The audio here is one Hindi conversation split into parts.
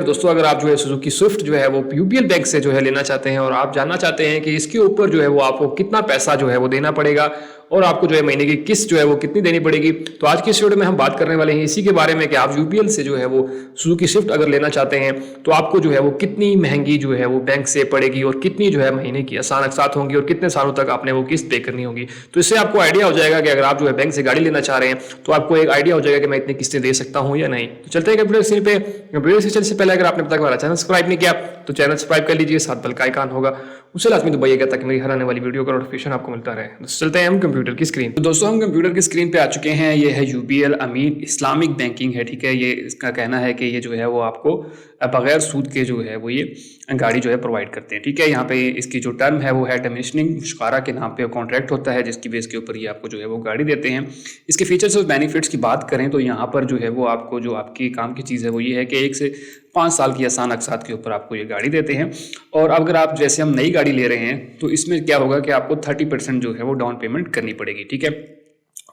दोस्तों, अगर आप जो है सुजुकी स्विफ्ट जो है वो यूपीएल बैंक से जो है लेना चाहते हैं और आप जानना चाहते हैं कि इसके ऊपर जो है वो आपको कितना पैसा जो है वो देना पड़ेगा और आपको जो है महीने की किस्त जो है वो कितनी देनी पड़ेगी, तो आज की इस वीडियो में हम बात करने वाले हैं इसी के बारे में कि आप यूपीएल से जो है वो सुजुकी स्विफ्ट अगर लेना चाहते हैं तो आपको जो है वो कितनी महंगी जो है वो बैंक से पड़ेगी और कितनी जो है महीने की आसान अकसात होंगी और कितने सालों तक आपने वो किस्त पे करनी होगी। तो इससे आपको आइडिया हो जाएगा कि अगर आप जो है बैंक से गाड़ी लेना चाह रहे हैं तो आपको एक आइडिया हो जाएगा कि मैं इतनी किस्तें दे सकता हूं या नहीं। तो चलते हैं कंप्यूटर स्क्रीन पे। वीडियो से चलने से पहले अगर आपने अब तक हमारा चैनल सब्सक्राइब नहीं किया तो चैनल सब्सक्राइब कर लीजिए, साथ बेल का आइकन होगा उसे लाजमी दबाइएगा ताकि मेरी हर आने वाली वीडियो का नोटिफिकेशन आपको मिलता रहे। तो चलते हैं हम कंप्यूटर की स्क्रीन। तो दोस्तों हम कंप्यूटर की स्क्रीन पे आ चुके हैं। ये है यूबीएल अमीन इस्लामिक बैंकिंग है, ठीक है। ये इसका कहना है कि ये जो है वो आपको बगैर सूद के जो है वो ये गाड़ी जो है प्रोवाइड करते हैं, ठीक है। यहाँ पे इसकी जो टर्म है वो है कमीशनिंग मुश्कारा के नाम पे कॉन्ट्रैक्ट होता है जिसकी बेस के ऊपर ये आपको जो है वो गाड़ी देते हैं। इसके फीचर्स और बेनिफिट्स की बात करें तो यहाँ पर जो है वो आपको जो आपकी काम की चीज़ है वो ये है कि 1 से 5 साल की आसान अकसात के ऊपर आपको ये गाड़ी देते हैं। और अगर आप जैसे हम नई गाड़ी ले रहे हैं तो इसमें क्या होगा कि आपको 30% जो है वो डाउन पेमेंट करनी पड़ेगी, ठीक है।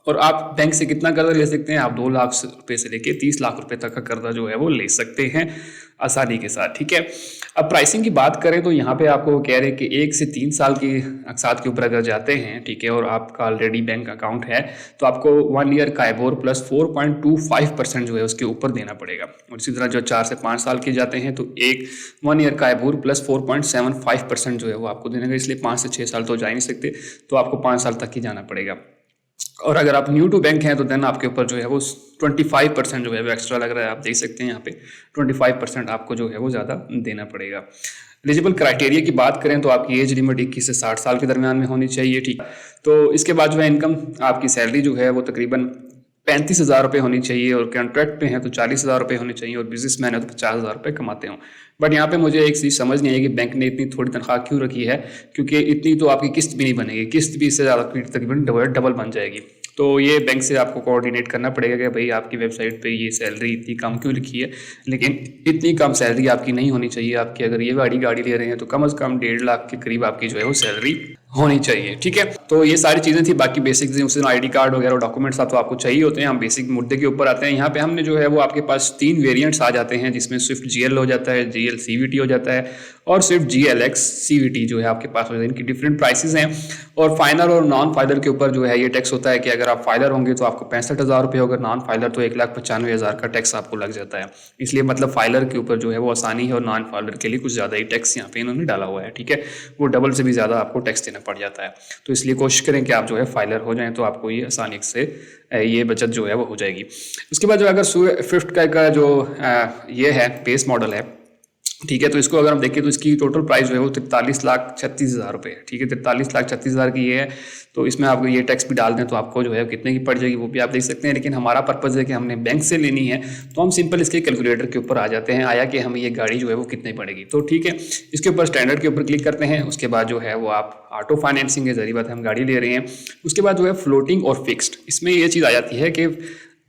और आप बैंक से कितना कर्जा ले सकते हैं? आप 2 लाख रुपए से लेके 30 लाख रुपए तक का कर्जा जो है वो ले सकते हैं आसानी के साथ, ठीक है। अब प्राइसिंग की बात करें तो यहाँ पे आपको कह रहे हैं कि 1 से 3 साल की अकसात के ऊपर अगर जाते हैं, ठीक है, और आपका ऑलरेडी बैंक अकाउंट है तो आपको 1 ईयर काइबोर प्लस 4.25% जो है उसके ऊपर देना पड़ेगा। और इसी तरह जो 4 से 5 साल के जाते हैं तो 1 ईयर काइबोर प्लस 4.75% जो है वो आपको देना, इसलिए 5 से 6 साल तो जा ही नहीं सकते, तो आपको 5 साल तक ही जाना पड़ेगा। और अगर आप न्यू टू बैंक हैं तो देन आपके ऊपर जो है वो 25% जो है वो एक्स्ट्रा लग रहा है। आप देख सकते हैं यहाँ पे 25% आपको जो है वो ज़्यादा देना पड़ेगा। एलिजिबल क्राइटेरिया की बात करें तो आपकी एज लिमिट 21 से 60 साल के दरमियान में होनी चाहिए, ठीक। तो इसके बाद जो है इनकम आपकी सैलरी जो है वो तकरीबन 35,000 रुपये होनी चाहिए और कॉन्ट्रैक्ट पे हैं तो 40,000 रुपये होने चाहिए और बिजनेसमैन है तो 50,000 रुपये कमाते हो। बट यहाँ पे मुझे एक चीज़ समझ नहीं आई कि बैंक ने इतनी थोड़ी तनख्वाह क्यों रखी है, क्योंकि इतनी तो आपकी किस्त भी नहीं बनेगी, किस्त भी इससे ज़्यादा तकरीबन डबल बन जाएगी। तो ये बैंक से आपको कोऑर्डिनेट करना पड़ेगा कि भाई आपकी वेबसाइट पे ये सैलरी इतनी कम क्यों लिखी है, लेकिन इतनी कम सैलरी आपकी नहीं होनी चाहिए। आपकी अगर ये गाड़ी ले रहे हैं तो कम से कम 1.5 लाख के करीब आपकी जो है वो सैलरी होनी चाहिए, ठीक है। तो ये सारी चीज़ें थी। बाकी बेसिक उससे आईडी कार्ड वगैरह डॉक्यूमेंट्स तो आपको चाहिए होते हैं। हम बेसिक मुद्दे के ऊपर आते हैं। यहाँ पे हमने जो है वो आपके पास 3 वेरिएंट्स आ जाते हैं जिसमें स्विफ्ट जीएल हो जाता है, जीएल सीवीटी हो जाता है और स्विफ्ट जीएलएक्स सीवीटी जो है आपके पास हो जाता है। इनकी डिफरेंट प्राइसेस हैं और फाइलर और नॉन फाइलर के ऊपर जो है ये टैक्स होता है कि अगर आप फाइलर होंगे तो आपको 65,000 रुपये, अगर नॉन फाइलर तो 1,95,000 का टैक्स आपको लग जाता है। इसलिए मतलब फाइलर के ऊपर जो है वो आसानी है और नॉन फाइलर के लिए कुछ ज़्यादा ही टैक्स यहाँ पे इन्होंने डाला हुआ है, ठीक है। वो डबल से भी ज़्यादा आपको टैक्स देना पड़ जाता है। तो इसलिए कोशिश करें कि आप जो है फाइलर हो जाएं तो आपको ये आसानी से ये बचत जो है वो हो जाएगी। उसके बाद जो अगर स्विफ्ट का जो ये है बेस मॉडल है, ठीक है, तो इसको अगर हम देखें तो इसकी टोटल प्राइस जो है वो 43,36,000 रुपये है, ठीक है। 43,36,000 की ये है। तो इसमें आप ये टैक्स भी डाल दें तो आपको जो है कितने की पड़ जाएगी वो भी आप देख सकते हैं। लेकिन हमारा पर्पज़ है कि हमने बैंक से लेनी है तो हम सिंपल इसके कैलकुलेटर के ऊपर आ जाते हैं, आया कि हमें ये गाड़ी जो है वो कितनी पड़ेगी। तो ठीक है, इसके ऊपर स्टैंडर्ड के ऊपर क्लिक करते हैं। उसके बाद जो है वो आप ऑटो फाइनेंसिंग के जरिए बात हम गाड़ी ले रहे हैं। उसके बाद जो है फ्लोटिंग और फिक्स्ड, इसमें ये चीज़ आ जाती है कि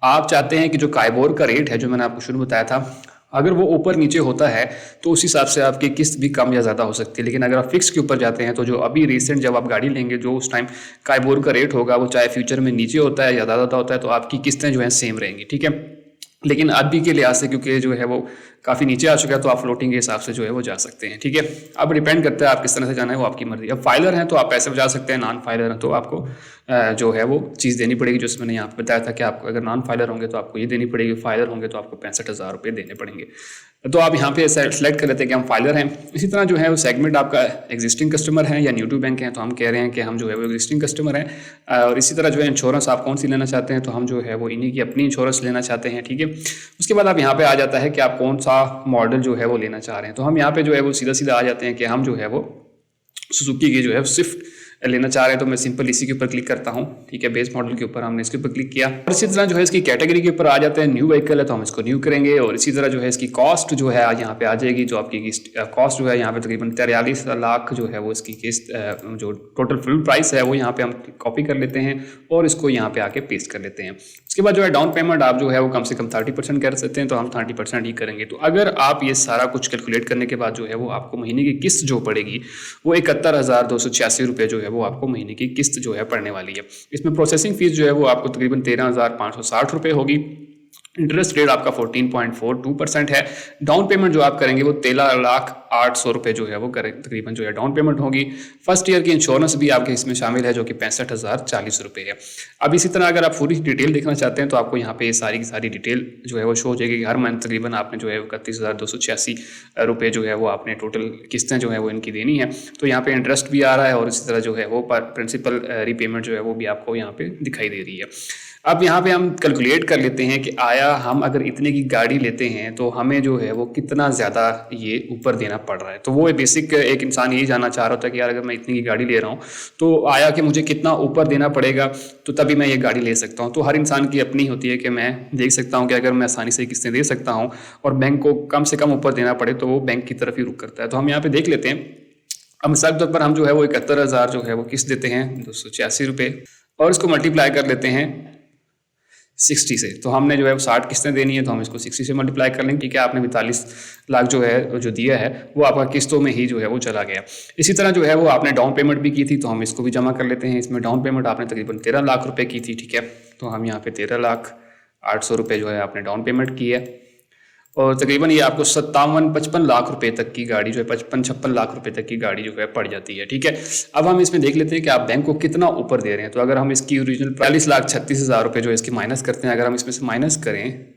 आप चाहते हैं कि जो काइबोर का रेट है जो मैंने आपको शुरू बताया था, अगर वो ऊपर नीचे होता है तो उस हिसाब से आपकी किस्त भी कम या ज़्यादा हो सकती है। लेकिन अगर आप फिक्स के ऊपर जाते हैं तो जो अभी रिसेंट जब आप गाड़ी लेंगे जो उस टाइम काइबोर का रेट होगा वो चाहे फ्यूचर में नीचे होता है या ज़्यादा होता है तो आपकी किस्तें जो हैं सेम रहेंगी, ठीक है। लेकिन अभी के लिहाज से क्योंकि जो है वो काफ़ी नीचे आ चुका है तो आप फ्लोटिंग के हिसाब से जो है वो जा सकते हैं, ठीक है। अब डिपेंड करता है आप किस तरह से जाना है, वो आपकी मर्जी। अब फाइलर हैं तो आप पैसे बचा सकते हैं, नॉन फाइलर हैं तो आपको जो है वो चीज़ देनी पड़ेगी जो मैंने यहाँ पे बताया था कि आपको अगर नॉन फाइलर होंगे तो आपको ये देनी पड़ेगी, फाइलर होंगे तो आपको 65,000 रुपये देने पड़ेंगे। तो आप यहाँ पे सेलेक्ट कर लेते हैं कि हम फाइलर हैं। इसी तरह जो है वो सेगमेंट आपका एग्जिस्टिंग कस्टमर है या न्यू टू बैंक है तो हम कह रहे हैं कि हम जो है वो एग्जिस्टिंग कस्टमर हैं। और इसी तरह जो है इंश्योरेंस आप कौन सी लेना चाहते हैं तो हम जो है वो इन्हीं की अपनी इंश्योरेंस लेना चाहते हैं, ठीक है। उसके बाद आप यहाँ पे आ जाता है कि आप कौन सा मॉडल जो है वो लेना चाह रहे हैं। तो हम यहाँ पे जो है वो सीधा आ जाते हैं कि हम जो है वो सुजुकी की जो है स्विफ्ट लेना चाह रहे हैं। तो मैं सिंपल इसी के ऊपर क्लिक करता हूँ, ठीक है। बेस मॉडल के ऊपर हमने इसके ऊपर क्लिक किया और इसी तरह जो है इसकी कैटेगरी के ऊपर आ जाते हैं। न्यू व्हीकल है तो हम इसको न्यू करेंगे और इसी तरह जो है इसकी कॉस्ट जो है आज यहाँ पे आ जाएगी। जो आपकी कॉस्ट जो है यहाँ पे तकरीबन 43 लाख जो है वो इसकी किस्त जो टोटल फुल प्राइस है वो यहाँ पे हम कॉपी कर लेते हैं और इसको यहाँ पे आके पेस्ट कर लेते हैं। उसके बाद जो है डाउन पेमेंट आप जो है वो कम से कम 30% कर सकते हैं तो हम 30% ही करेंगे। तो अगर आप ये सारा कुछ कैलकुलेट करने के बाद जो है वो आपको महीने की किस्त जो पड़ेगी वो 71,286 रुपये जो है वो आपको महीने की किस्त जो है पड़ने वाली है। इसमें प्रोसेसिंग फीस जो है वो आपको तकरीबन 13,560 रुपये होगी। इंटरेस्ट रेट आपका 14.42% है। डाउन पेमेंट जो आप करेंगे वो 13,08,000 रुपये जो है वो तकरीबन जो है डाउन पेमेंट होगी। फर्स्ट ईयर की इंश्योरेंस भी आपके इसमें शामिल है जो कि 65,040 रुपये है। अब इसी तरह अगर आप पूरी डिटेल देखना चाहते हैं तो आपको यहाँ पे सारी की सारी डिटेल जो है वो शो हो जाएगी। हर मंथ तकरीबन आपने जो है 31,286 रुपये जो है वो आपने टोटल किस्तें जो है वो इनकी देनी है। तो यहाँ पे इंटरेस्ट भी आ रहा है और इसी तरह जो है वो प्रिंसिपल रीपेमेंट जो है वो भी आपको यहाँ पे दिखाई दे रही है। अब यहाँ पे हम कैलकुलेट कर लेते हैं कि आया हम अगर इतने की गाड़ी लेते हैं तो हमें जो है वो कितना ज़्यादा ये ऊपर देना पड़ रहा है। तो वो बेसिक एक इंसान यही जानना चाह रहा था कि यार अगर मैं इतनी की गाड़ी ले रहा हूँ तो आया कि मुझे कितना ऊपर देना पड़ेगा तो तभी मैं ये गाड़ी ले सकता हूँ। तो हर इंसान की अपनी होती है कि मैं देख सकता हूँ कि अगर मैं आसानी से किस्तें दे सकता हूँ और बैंक को कम से कम ऊपर देना पड़े तो वो बैंक की तरफ ही रुख करता है। तो हम यहाँ पे देख लेते हैं। अब मिसाल के तौर पर हम जो है वो 71,000 जो है वो किस्त देते हैं 286 रुपये और इसको मल्टीप्लाई कर लेते हैं 60 से। तो हमने जो है 60 किस्तें देनी है तो हम इसको 60 से मल्टीप्लाई कर लेंगे। ठीक है, आपने 42 लाख जो है जो दिया है वो आपका किस्तों में ही जो है वो चला गया। इसी तरह जो है वो आपने डाउन पेमेंट भी की थी तो हम इसको भी जमा कर लेते हैं। इसमें डाउन पेमेंट आपने तकरीबन 13 लाख रुपए की थी। ठीक है, तो हम यहाँ पे 13,08,000 रुपये जो है आपने डाउन पेमेंट की है और तकरीबन ये आपको 57-55 लाख रुपए तक की गाड़ी जो है 55-56 लाख रुपए तक की गाड़ी जो है पड़ जाती है। ठीक है, अब हम इसमें देख लेते हैं कि आप बैंक को कितना ऊपर दे रहे हैं। तो अगर हम इसकी ओरिजिनल 42,36,000 रुपये जो इसकी माइनस करते हैं, अगर हम इसमें से माइनस करें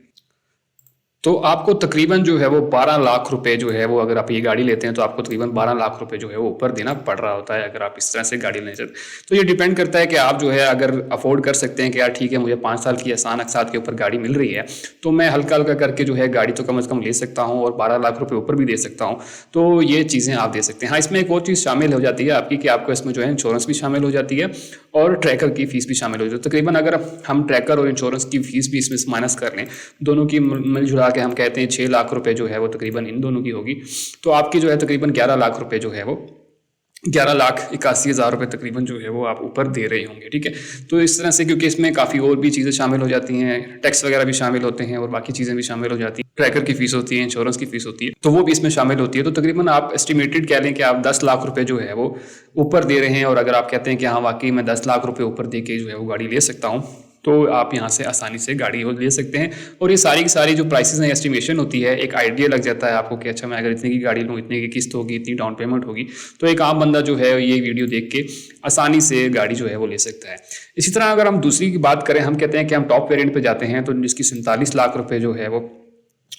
तो आपको तकरीबन जो है वो 12 लाख रुपए जो है वो अगर आप ये गाड़ी लेते हैं तो आपको तकरीबन 12 लाख रुपए जो है वो ऊपर देना पड़ रहा होता है अगर आप इस तरह से गाड़ी लेना चाहते हैं। तो ये डिपेंड करता है कि आप जो है अगर अफोर्ड कर सकते हैं कि यार ठीक है मुझे 5 साल की आसान अकसात के ऊपर गाड़ी मिल रही है तो मैं हल्का हल्का करके जो है गाड़ी तो कम से कम ले सकता हूँ और 12 लाख रुपये ऊपर भी दे सकता हूँ। तो ये चीज़ें आप दे सकते हैं। हाँ, इसमें एक और चीज़ शामिल हो जाती है आपकी कि आपको इसमें जो है इंश्योरेंस भी शामिल हो जाती है और ट्रैकर की फीस भी शामिल हो जाती है। तकरीबन अगर हम ट्रैकर और इंश्योरेंस की फीस भी इसमें माइनस कर लें, दोनों की मिलजुला के हम कहते हैं 6 लाख रुपए जो है वो तकरीबन इन दोनों की होगी तो आपकी जो है तकरीबन 11 लाख रुपए जो है वो 11,81,000 रुपये तकरीबन जो है वो आप ऊपर दे रहे होंगे। ठीक है, तो इस तरह से क्योंकि इसमें काफ़ी और भी चीज़ें शामिल हो जाती हैं, टैक्स वगैरह भी शामिल होते हैं और बाकी चीज़ें भी शामिल हो जाती हैं, ट्रैकर की फीस होती है, इंश्योरेंस की फीस होती है, तो वो भी इसमें शामिल होती है। तो तकरीबन आप एस्टिमेटेड कह लें कि आप 10 लाख रुपये जो है वो ऊपर दे रहे हैं और अगर आप कहते हैं कि हाँ वाकई मैं 10 लाख रुपये ऊपर दे के जो है वो गाड़ी ले सकता हूँ तो आप यहाँ से आसानी से गाड़ी ले सकते हैं। और ये सारी की सारी जो प्राइसेस हैं एस्टिमेशन होती है, एक आइडिया लग जाता है आपको कि अच्छा मैं अगर इतने की गाड़ी लूँ, इतने की किस्त होगी, इतनी डाउन पेमेंट होगी, तो एक आम बंदा जो है ये वीडियो देख के आसानी से गाड़ी जो है वो ले सकता है। इसी तरह अगर हम दूसरी की बात करें, हम कहते हैं कि हम टॉप वेरिएंट पे जाते हैं तो जिसकी 47 लाख रुपए जो है वो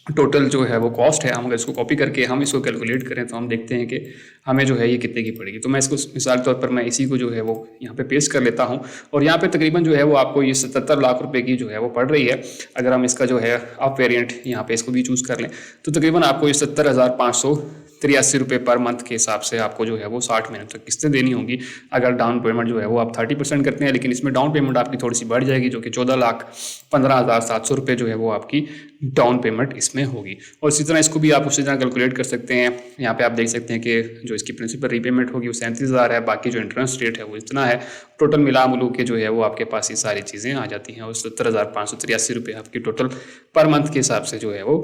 टोटल जो है वो कॉस्ट है। हम अगर इसको कॉपी करके हम इसको कैलकुलेट करें तो हम देखते हैं कि हमें जो है ये कितने की पड़ेगी। तो मैं इसको मिसाल के तौर पर मैं इसी को जो है वो यहाँ पे पेस्ट कर लेता हूँ और यहाँ पे तकरीबन जो है वो आपको ये 77 लाख रुपए की जो है वो पड़ रही है। अगर हम इसका जो है अप वेरिएंट यहाँ पे इसको भी चूज़ कर लें तो तकरीबन आपको ये 70,583 रुपये पर मंथ के हिसाब से आपको जो है वो 60 महीने तक किस्तें देनी होंगी। अगर डाउन पेमेंट जो है वो आप 30% करते हैं, लेकिन इसमें डाउन पेमेंट आपकी थोड़ी सी बढ़ जाएगी जो कि 14,15,700 रुपये जो है वो आपकी डाउन पेमेंट इसमें होगी। और इसी तरह इसको भी आप उसी तरह कैलकुलेट कर सकते हैं। यहाँ पे आप देख सकते हैं कि जो इसकी प्रिंसिपल रीपेमेंट होगी वो 37,000 है, बाकी जो इंटरेस्ट रेट है वो इतना है। टोटल मिला मिलू के जो है वो आपके पास ये सारी चीज़ें आ जाती हैं और 70,583 रुपये आपकी टोटल पर मंथ के हिसाब से जो है वो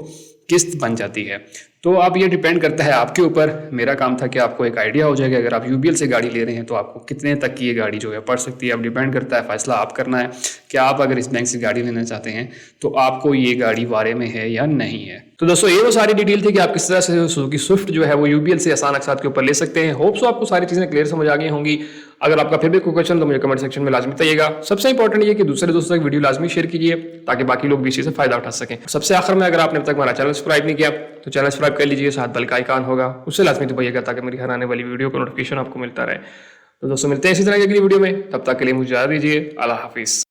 किस्त बन जाती है। तो अब ये डिपेंड करता है आपके ऊपर। मेरा काम था कि आपको एक आइडिया हो जाएगा अगर आप यूबीएल से गाड़ी ले रहे हैं तो आपको कितने तक की ये गाड़ी जो है पड़ सकती है। अब डिपेंड करता है, फैसला आप करना है कि आप अगर इस बैंक से गाड़ी लेना चाहते हैं तो आपको ये गाड़ी वारे में है या नहीं है। तो दोस्तों ये वो सारी डिटेल थी कि आप किस तरह से सुजुकी स्विफ्ट जो है वो यूबीएल से आसान अकसात के ऊपर ले सकते हैं। होप सो आपको सारी चीज़ें क्लियर समझ आ गई होंगी। अगर आपका फिर भी कोई क्वेश्चन तो मुझे कमेंट सेक्शन में लाजमी बताइएगा। सबसे इंपॉर्टेंट ये कि दूसरे दोस्तों तक वीडियो लाजमी शेयर कीजिए ताकि बाकी लोग भी इसी से फायदा उठा सकें। सबसे आखिर में अगर आपने अब तक हमारा चैनल सब्सक्राइब नहीं किया तो चैनल सब्सक्राइब कर लीजिए, साथ बेल का आइकन होगा उससे लाजमी दबाइएगा ताकि मेरी हर आने वाली वीडियो का नोटिफिकेशन आपको मिलता रहे। तो दोस्तों मिलते हैं इसी तरह की अगली वीडियो में, तब तक के लिए मुझे इजाज़त दीजिए। अल्लाह हाफिज़।